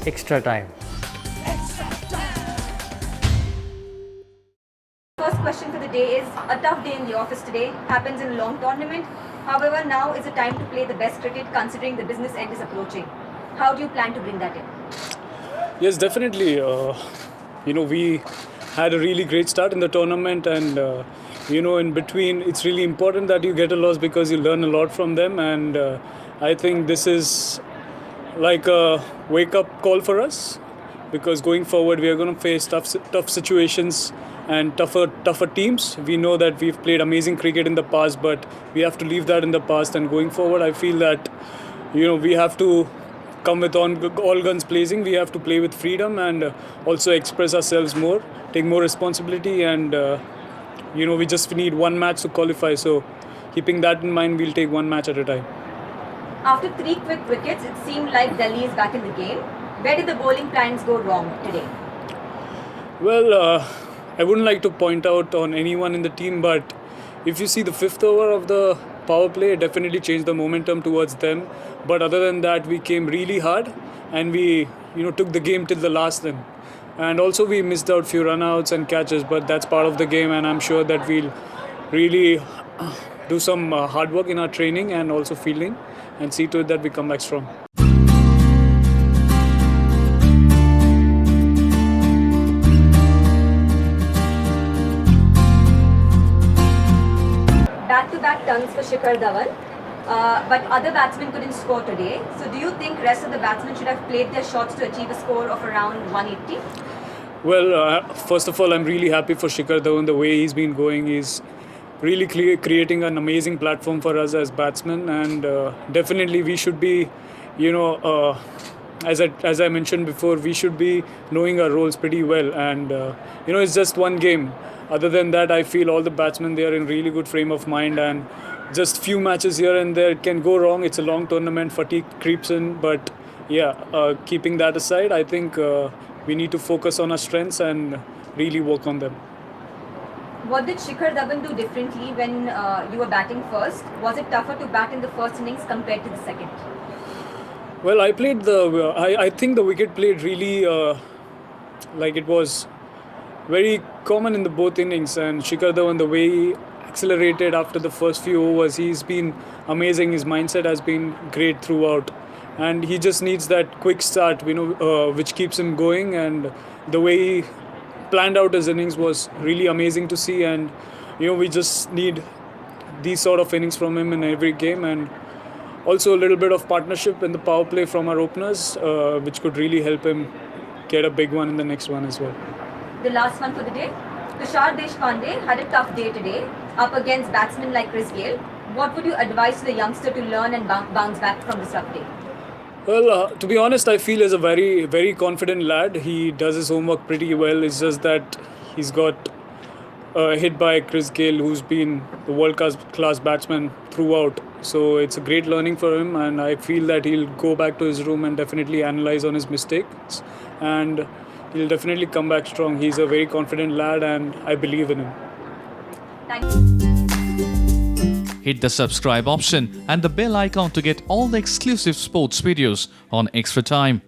extra time. First question for the day is, a tough day in the office today, happens in a long tournament. However, now is the time to play the best cricket considering the business end is approaching. How do you plan to bring that in? Yes, definitely. We had a really great start in the tournament, and in between, it's really important that you get a loss because you learn a lot from them. And I think this is like a wake-up call for us, because going forward, we are going to face tough situations and tougher teams. We know that we've played amazing cricket in the past, but we have to leave that in the past. And going forward, I feel that we have to come with all guns blazing. We have to play with freedom and also express ourselves more, take more responsibility, and we just need one match to qualify. So keeping that in mind, we'll take one match at a time. After 3 quick wickets, it seemed like Delhi is back in the game. Where did the bowling plans go wrong today? Well, I wouldn't like to point out on anyone in the team, but if you see the 5th over of the power play, it definitely changed the momentum towards them. But other than that, we came really hard and we took the game till the last then. And also we missed out few runouts and catches, but that's part of the game, and I'm sure that we'll really do some hard work in our training and also fielding and see to it that we come back strong. Back-to-back tons for Shikhar Dhawan, but other batsmen couldn't score today. So do you think rest of the batsmen should have played their shots to achieve a score of around 180? Well, first of all, I'm really happy for Shikhar Dhawan. The way he's been going, he's really creating an amazing platform for us as batsmen, and definitely we should be, as I mentioned before, we should be knowing our roles pretty well, and it's just one game. Other than that, I feel all the batsmen, they are in really good frame of mind, and just few matches here and there can go wrong. It's a long tournament, fatigue creeps in, but keeping that aside, I think we need to focus on our strengths and really work on them. What did Shikhar Dhawan do differently when you were batting first? Was it tougher to bat in the first innings compared to the second? Well, I think the wicket played really like it was very common in the both innings, and Shikhar Dhawan, the way he accelerated after the first few overs, he's been amazing. His mindset has been great throughout, and he just needs that quick start, which keeps him going. And the way he planned out his innings was really amazing to see, and we just need these sort of innings from him in every game, and also a little bit of partnership in the power play from our openers, which could really help him get a big one in the next one as well. The last one for the day. Tushar Deshpande had a tough day today, up against batsmen like Chris Gayle. What would you advise to the youngster to learn and bounce back from this rough day? Well, to be honest, I feel he's a very, very confident lad. He does his homework pretty well. It's just that he's got hit by Chris Gayle, who's been the world-class batsman throughout. So it's a great learning for him, and I feel that he'll go back to his room and definitely analyze on his mistakes, and he'll definitely come back strong. He's a very confident lad, and I believe in him. Thank you. Hit the subscribe option and the bell icon to get all the exclusive sports videos on Extra Time.